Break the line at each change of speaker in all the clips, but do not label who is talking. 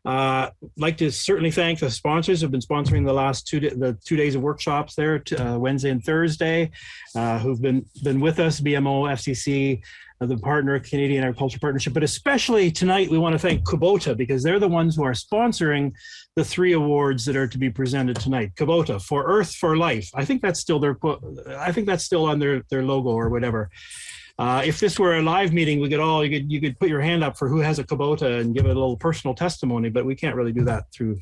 Like to certainly thank the sponsors who've been sponsoring the last 2 days of workshops there, Wednesday and Thursday, who've been with us, BMO, FCC, the partner, Canadian Agriculture Partnership, but especially tonight we want to thank Kubota because they're the ones who are sponsoring the 3 awards that are to be presented tonight. Kubota, for Earth, for Life. I think that's still on their logo or whatever. If this were a live meeting, you could put your hand up for who has a Kubota and give it a little personal testimony, but we can't really do that through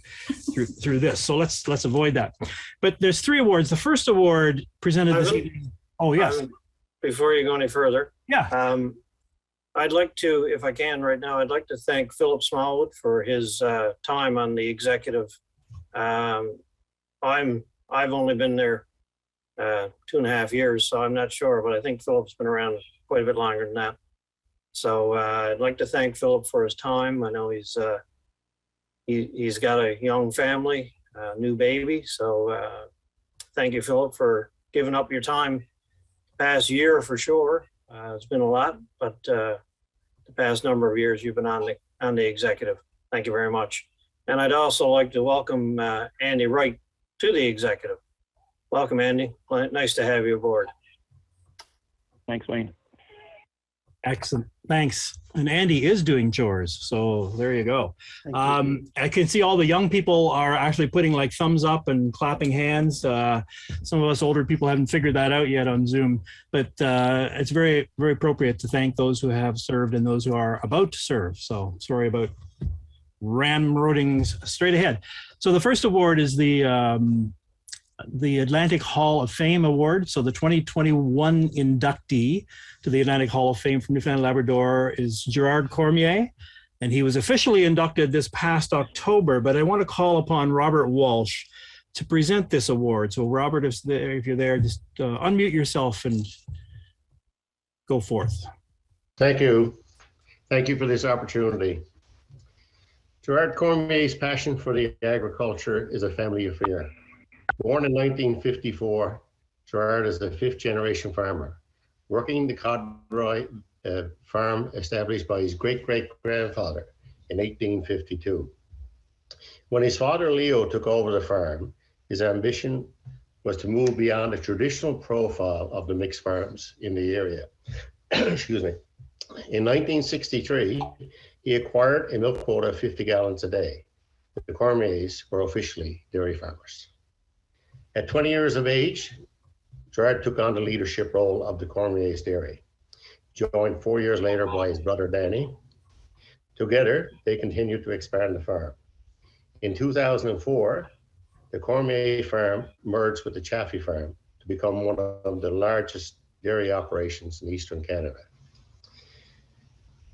this. So let's avoid that. But there's 3 awards. The first award presented this evening. Oh yes.
Before you go any further,
yeah.
I'd like to, if I can right now, I'd like to thank Philip Smallwood for his time on the executive. I've only been there 2.5 years, so I'm not sure, but I think Philip's been around quite a bit longer than that. So I'd like to thank Philip for his time. I know he's got a young family, a new baby. So thank you, Philip, for giving up your time past year for sure. It's been a lot, but the past number of years you've been on the executive. Thank you very much. And I'd also like to welcome Andy Wright to the executive. Welcome, Andy. Nice to have you aboard.
Thanks, Wayne.
Excellent. Thanks. And Andy is doing chores. So there you go. I can see all the young people are actually putting like thumbs up and clapping hands. Some of us older people haven't figured that out yet on Zoom, but it's very, very appropriate to thank those who have served and those who are about to serve. So sorry about ramroding straight ahead. So the first award is the Atlantic Hall of Fame Award. So the 2021 inductee to the Atlantic Hall of Fame from Newfoundland Labrador is Gerard Cormier, and he was officially inducted this past October, but I want to call upon Robert Walsh to present this award. So Robert, if you're there, just unmute yourself and go forth.
Thank you. Thank you for this opportunity. Gerard Cormier's passion for the agriculture is a family affair. Born in 1954, Gerard is the 5th generation farmer, working the Codroy farm established by his great-great-grandfather in 1852. When his father Leo took over the farm, his ambition was to move beyond the traditional profile of the mixed farms in the area. Excuse me. In 1963, he acquired a milk quota of 50 gallons a day. The Cormiers were officially dairy farmers. At 20 years of age, Gerard took on the leadership role of the Cormiers Dairy, joined 4 years later by his brother Danny. Together, they continued to expand the farm. In 2004, the Cormier farm merged with the Chaffee farm to become one of the largest dairy operations in Eastern Canada.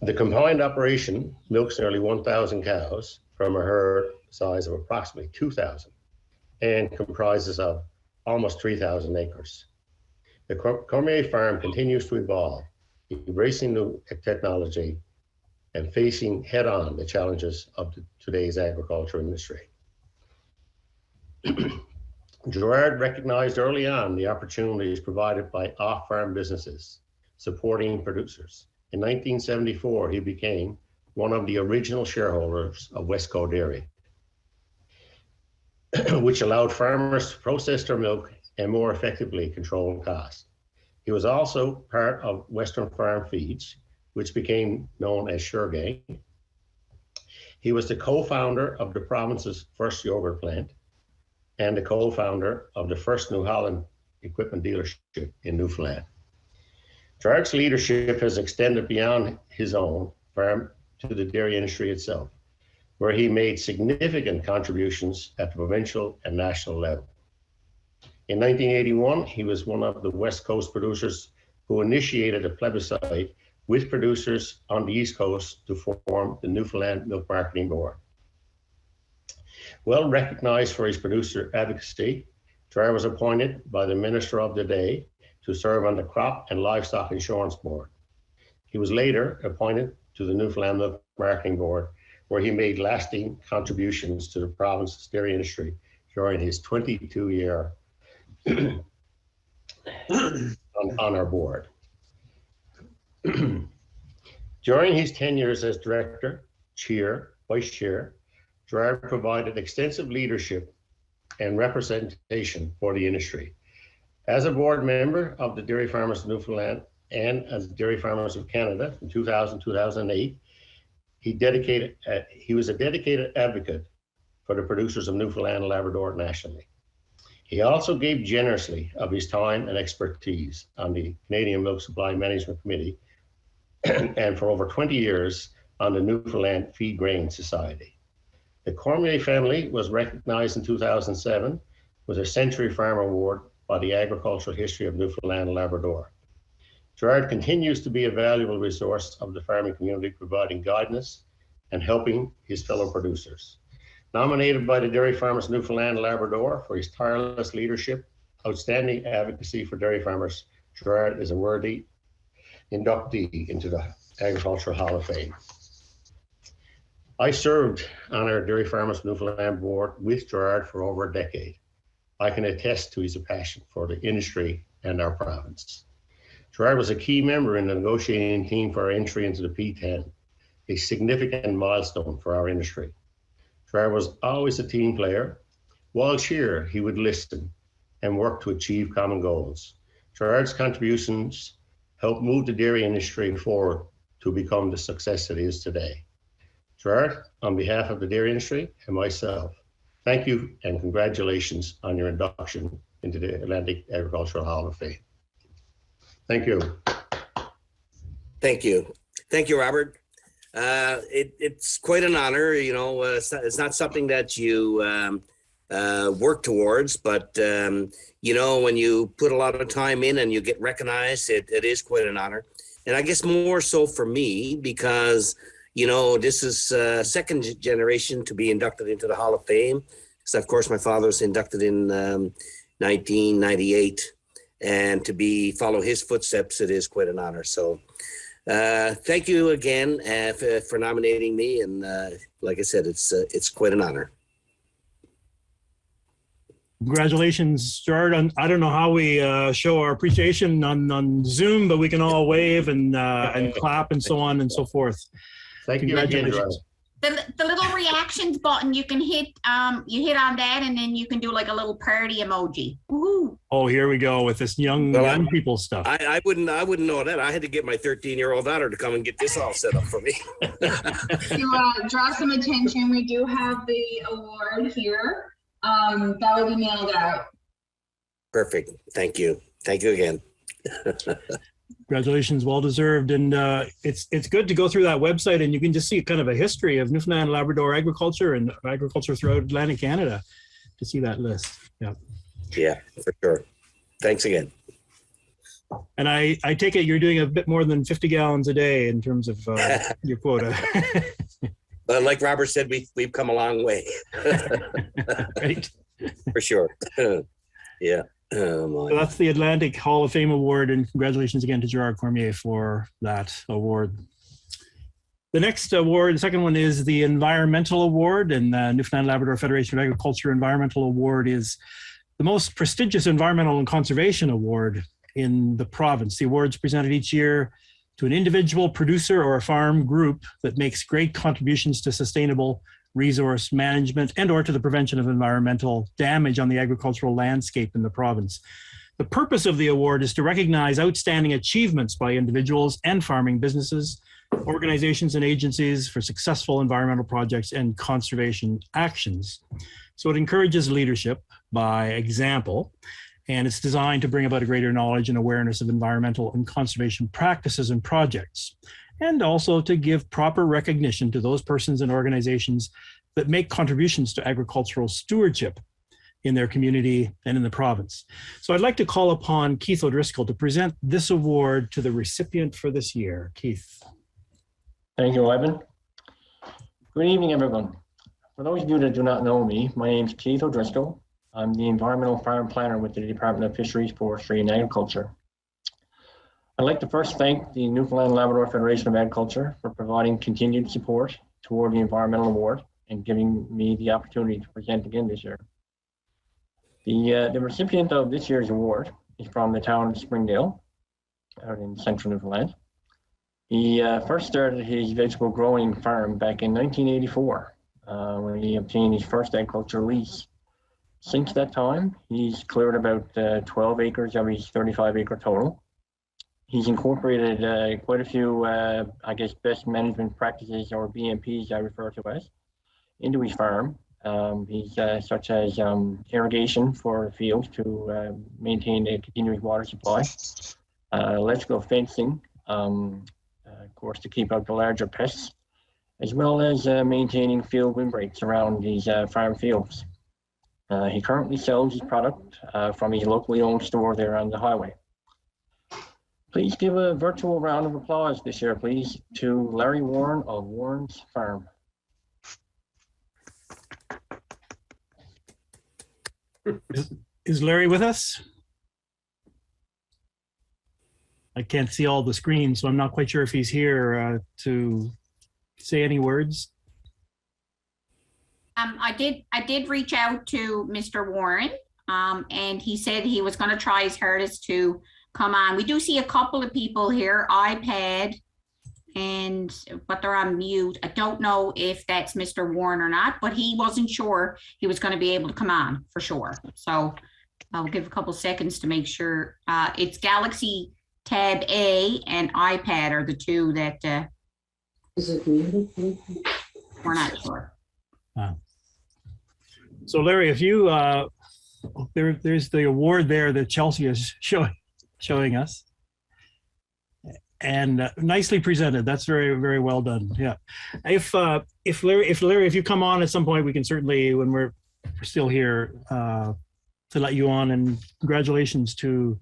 The combined operation milks nearly 1,000 cows from a herd size of approximately 2,000 and comprises of almost 3,000 acres. The Cormier farm continues to evolve, embracing new technology and facing head-on the challenges of today's agriculture industry. Gerard recognized early on the opportunities provided by off-farm businesses supporting producers. In 1974, he became one of the original shareholders of Westco Dairy, which allowed farmers to process their milk and more effectively control costs. He was also part of Western Farm Feeds, which became known as Suregang. He was the co-founder of the province's first yogurt plant and the co-founder of the first New Holland equipment dealership in Newfoundland. Gerard's leadership has extended beyond his own farm to the dairy industry itself, where he made significant contributions at the provincial and national level. In 1981, he was one of the West Coast producers who initiated a plebiscite with producers on the East Coast to form the Newfoundland Milk Marketing Board. Well recognized for his producer advocacy, Gerard was appointed by the Minister of the Day to serve on the Crop and Livestock Insurance Board. He was later appointed to the Newfoundland Milk Marketing Board, where he made lasting contributions to the province's dairy industry during his 22-year on our board. During his 10 years as director, chair, vice chair, Gerard provided extensive leadership and representation for the industry. As a board member of the Dairy Farmers of Newfoundland and as Dairy Farmers of Canada from 2000-2008, he was a dedicated advocate for the producers of Newfoundland and Labrador nationally. He also gave generously of his time and expertise on the Canadian Milk Supply Management Committee and for over 20 years on the Newfoundland Feed Grain Society. The Cormier family was recognized in 2007 with a Century Farm Award by the Agricultural History of Newfoundland and Labrador. Gerard continues to be a valuable resource of the farming community, providing guidance and helping his fellow producers. Nominated by the Dairy Farmers of Newfoundland and Labrador for his tireless leadership, outstanding advocacy for dairy farmers, Gerard is a worthy inductee into the Agricultural Hall of Fame. I served on our Dairy Farmers of Newfoundland board with Gerard for over a decade. I can attest to his passion for the industry and our province. Gerard was a key member in the negotiating team for our entry into the P10, a significant milestone for our industry. Gerard was always a team player. While here, he would listen and work to achieve common goals. Gerard's contributions helped move the dairy industry forward to become the success it is today. Gerard, on behalf of the dairy industry and myself, thank you and congratulations on your induction into the Atlantic Agricultural Hall of Fame. Thank you.
Thank you. Thank you, Robert. It's quite an honor. You know, it's not something that you work towards, but, you know, when you put a lot of time in and you get recognized, it is quite an honor. And I guess more so for me, because, you know, this is second generation to be inducted into the Hall of Fame. So, of course, my father was inducted in 1998. And to follow his footsteps, it is quite an honor. So thank you again for nominating me. And like I said, it's quite an honor.
Congratulations, Gerard. I don't know how we show our appreciation on Zoom, but we can all wave and clap and so on and so forth.
Thank you again, Gerard.
The little reactions button, you can hit on that, and then you can do like a little party emoji. Woohoo.
Oh, here we go with this young people stuff.
I wouldn't know that. I had to get my 13-year-old daughter to come and get this all set up for me.
To draw some attention, we do have the award here. That will be mailed out.
Perfect. Thank you. Thank you again.
Congratulations, well deserved. And it's good to go through that website and you can just see kind of a history of Newfoundland and Labrador agriculture and agriculture throughout Atlantic Canada to see that list. Yeah.
Yeah, for sure. Thanks again.
And I take it you're doing a bit more than 50 gallons a day in terms of your quota.
But like Robert said, we've come a long way.
Right.
For sure. Yeah.
So that's the Atlantic Hall of Fame Award, and congratulations again to Gerard Cormier for that award. The next award, the second one, is the Environmental Award, and the Newfoundland Labrador Federation of Agriculture Environmental Award is the most prestigious environmental and conservation award in the province. The award is presented each year to an individual producer or a farm group that makes great contributions to sustainable resource management and or to the prevention of environmental damage on the agricultural landscape in the province. The purpose of the award is to recognize outstanding achievements by individuals and farming businesses, organizations and agencies for successful environmental projects and conservation actions. So it encourages leadership by example, and it's designed to bring about a greater knowledge and awareness of environmental and conservation practices and projects, and also to give proper recognition to those persons and organizations that make contributions to agricultural stewardship in their community and in the province. So I'd like to call upon Keith O'Driscoll to present this award to the recipient for this year. Keith.
Thank you, Ivan. Good evening, everyone. For those of you that do not know me, my name is Keith O'Driscoll. I'm the Environmental Farm Planner with the Department of Fisheries, Forestry, and Agriculture. I'd like to first thank the Newfoundland and Labrador Federation of Agriculture for providing continued support toward the Environmental Award and giving me the opportunity to present again this year. The recipient of this year's award is from the town of Springdale, out in central Newfoundland. He first started his vegetable growing farm back in 1984 when he obtained his first agricultural lease. Since that time, he's cleared about 12 acres of his 35-acre total. He's incorporated quite a few, I guess, best management practices, or BMPs I refer to as, into his farm. He's such as irrigation for fields to maintain a continuous water supply, electrical fencing, of course, to keep out the larger pests, as well as maintaining field windbreaks around these farm fields. He currently sells his product from his locally owned store there on the highway. Please give a virtual round of applause this year, please, to Larry Warren of Warren's Farm.
Is Larry with us? I can't see all the screens, so I'm not quite sure if he's here to say any words.
I did reach out to Mr. Warren, and he said he was going to try his hardest to come on. We do see a couple of people here, iPad, but they're on mute. I don't know if that's Mr. Warren or not, but he wasn't sure he was going to be able to come on for sure. So I'll give a couple seconds to make sure. It's Galaxy Tab A and iPad are the two that
Is it muted?
we're not sure.
So Larry, if you, there's the award there that Chelsea is showing us. And nicely presented. That's very, very well done. Yeah. If Larry, if you come on at some point, we can certainly, when we're still here, to let you on, and congratulations to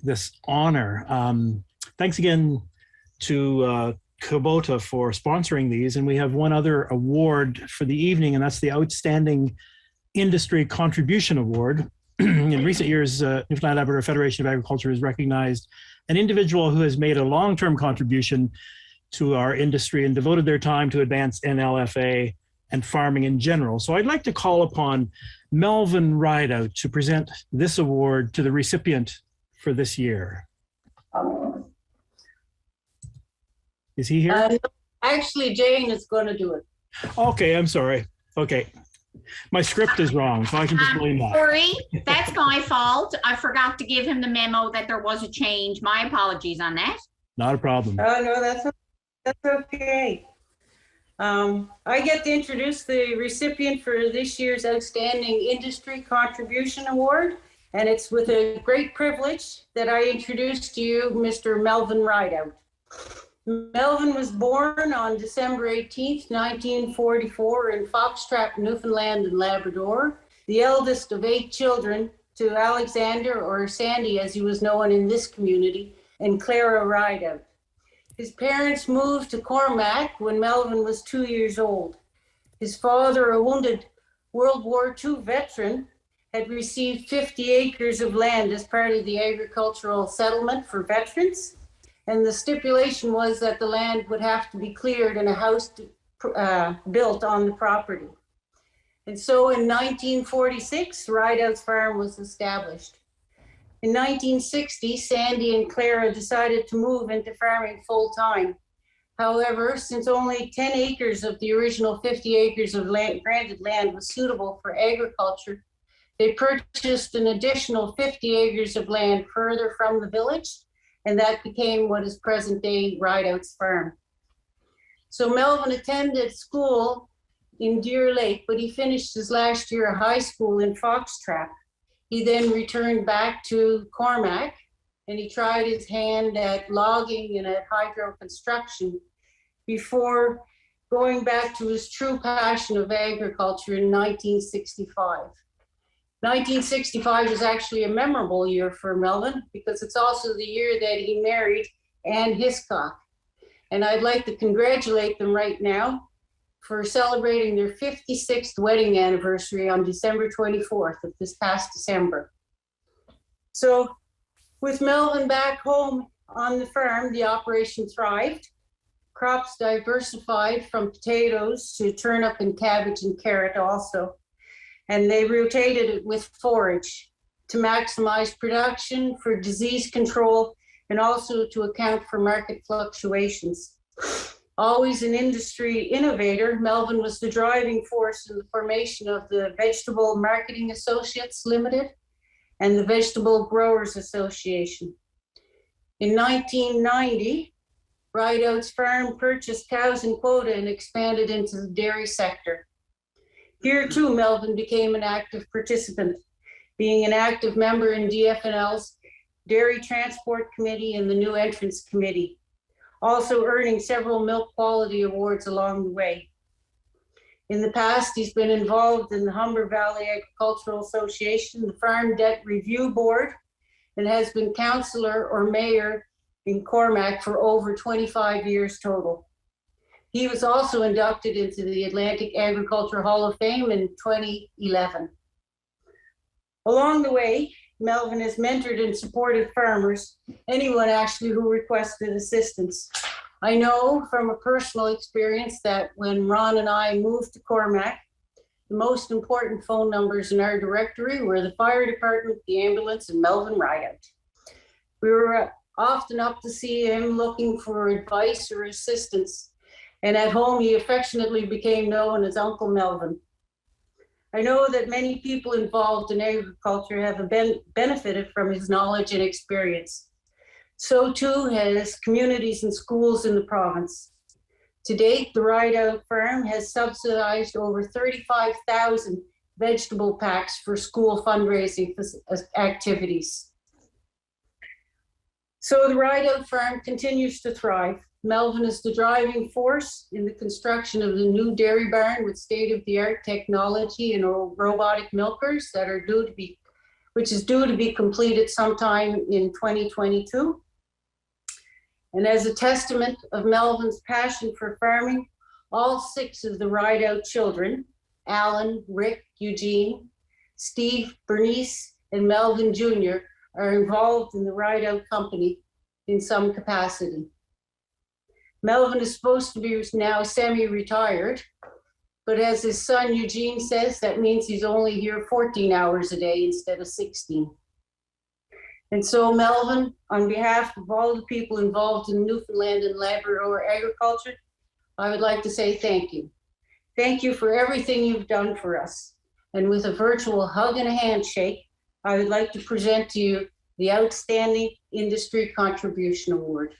this honor. Thanks again to Kubota for sponsoring these. And we have one other award for the evening, and that's the Outstanding Industry Contribution Award. In recent years, Newfoundland Labrador Federation of Agriculture has recognized an individual who has made a long-term contribution to our industry and devoted their time to advance NLFA and farming in general. So I'd like to call upon Melvin Rideout to present this award to the recipient for this year. Is he here?
Actually, Jane is going to do it.
Okay, I'm sorry. Okay. My script is wrong, so I can just blame that.
Sorry, that's my fault. I forgot to give him the memo that there was a change. My apologies on that.
Not a problem.
Oh, no, that's okay. I get to introduce the recipient for this year's Outstanding Industry Contribution Award, and it's with a great privilege that I introduce to you Mr. Melvin Rideout. Melvin was born on December 18th, 1944 in Foxtrap, Newfoundland and Labrador, the eldest of 8 children to Alexander, or Sandy as he was known in this community, and Clara Rideout. His parents moved to Cormac when Melvin was 2 years old. His father, a wounded World War II veteran, had received 50 acres of land as part of the agricultural settlement for veterans. And the stipulation was that the land would have to be cleared and a house built on the property. And so in 1946, Rideout's Farm was established. In 1960, Sandy and Clara decided to move into farming full time. However, since only 10 acres of the original 50 acres of granted land was suitable for agriculture, they purchased an additional 50 acres of land further from the village, and that became what is present-day Rideout's Farm. So Melvin attended school in Deer Lake, but he finished his last year of high school in Foxtrap. He then returned back to Cormac, and he tried his hand at logging and at hydro construction before going back to his true passion of agriculture in 1965. 1965 was actually a memorable year for Melvin because it's also the year that he married Ann Hiscock. And I'd like to congratulate them right now for celebrating their 56th wedding anniversary on December 24th of this past December. So with Melvin back home on the farm, the operation thrived. Crops diversified from potatoes to turnip and cabbage and carrot also. And they rotated it with forage to maximize production, for disease control, and also to account for market fluctuations. Always an industry innovator, Melvin was the driving force in the formation of the Vegetable Marketing Associates Limited and the Vegetable Growers Association. In 1990, Rideout's farm purchased cows and quota and expanded into the dairy sector. Here too, Melvin became an active participant, being an active member in DFNL's Dairy Transport Committee and the New Entrants Committee, also earning several milk quality awards along the way. In the past, he's been involved in the Humber Valley Agricultural Association, the Farm Debt Review Board, and has been councillor or mayor in Cormac for over 25 years total. He was also inducted into the Atlantic Agriculture Hall of Fame in 2011. Along the way, Melvin has mentored and supported farmers, anyone actually who requested assistance. I know from a personal experience that when Ron and I moved to Cormac, the most important phone numbers in our directory were the fire department, the ambulance, and Melvin Rideout. We were often up to see him looking for advice or assistance, and at home he affectionately became known as Uncle Melvin. I know that many people involved in agriculture have benefited from his knowledge and experience. So too has communities and schools in the province. To date, the Rideout Farm has subsidized over 35,000 vegetable packs for school fundraising activities. So the Rideout Farm continues to thrive. Melvin is the driving force in the construction of the new dairy barn with state-of-the-art technology and robotic milkers that are which is due to be completed sometime in 2022. And as a testament of Melvin's passion for farming, all 6 of the Rideout children, Alan, Rick, Eugene, Steve, Bernice, and Melvin Jr. are involved in the Rideout company in some capacity. Melvin is supposed to be now semi-retired, but as his son Eugene says, that means he's only here 14 hours a day instead of 16. And so Melvin, on behalf of all the people involved in Newfoundland and Labrador agriculture, I would like to say thank you. Thank you for everything you've done for us. And with a virtual hug and a handshake, I would like to present to you the Outstanding Industry Contribution Award.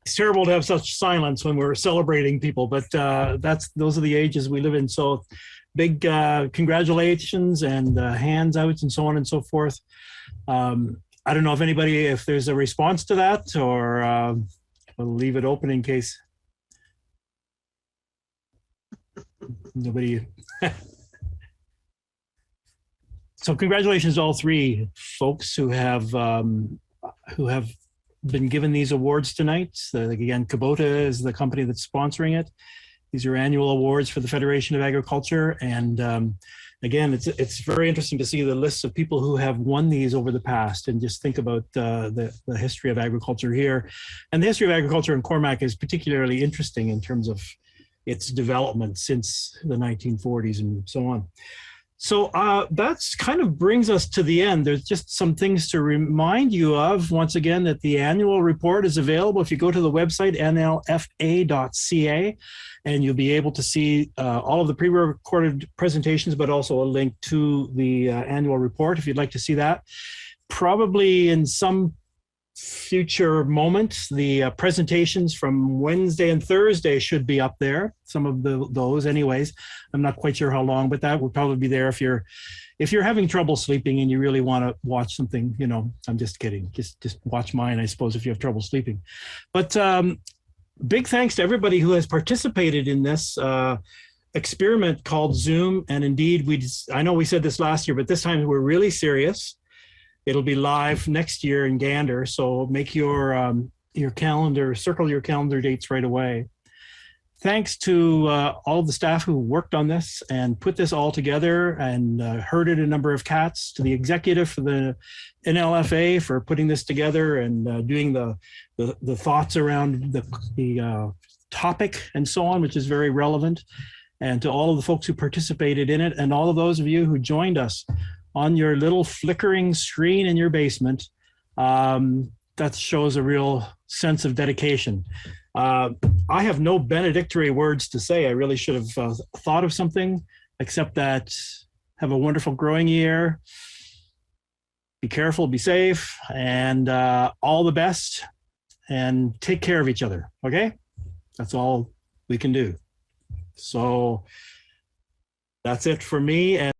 It's terrible to have such silence when we're celebrating people, but those are the ages we live in. So big congratulations and hands out and so on and so forth. I don't know if there's a response to that, or we'll leave it open in case nobody. So congratulations to all 3 folks who have been given these awards tonight. Again, Kubota is the company that's sponsoring it. These are annual awards for the Federation of Agriculture. And again, it's very interesting to see the lists of people who have won these over the past, and just think about the history of agriculture here. And the history of agriculture in Cormac is particularly interesting in terms of its development since the 1940s and so on. So that's kind of brings us to the end. There's just some things to remind you of. Once again, that the annual report is available if you go to the website nlfa.ca, and you'll be able to see all of the pre-recorded presentations, but also a link to the annual report if you'd like to see that. Probably in some future moment, the presentations from Wednesday and Thursday should be up there. Some of those anyways. I'm not quite sure how long, but that will probably be there if you're having trouble sleeping and you really want to watch something, I'm just kidding. Just watch mine, I suppose, if you have trouble sleeping. But big thanks to everybody who has participated in this experiment called Zoom. And indeed, I know we said this last year, but this time we're really serious. It'll be live next year in Gander, so make your calendar, circle your calendar dates right away. Thanks to all of the staff who worked on this and put this all together and herded a number of cats, to the executive for the NLFA for putting this together and doing the thoughts around the topic and so on, which is very relevant, and to all of the folks who participated in it, and all of those of you who joined us on your little flickering screen in your basement. that shows a real sense of dedication. I have no benedictory words to say. I really should have thought of something, except that have a wonderful growing year. Be careful, be safe, and all the best, and take care of each other, okay? That's all we can do. So that's it for me. And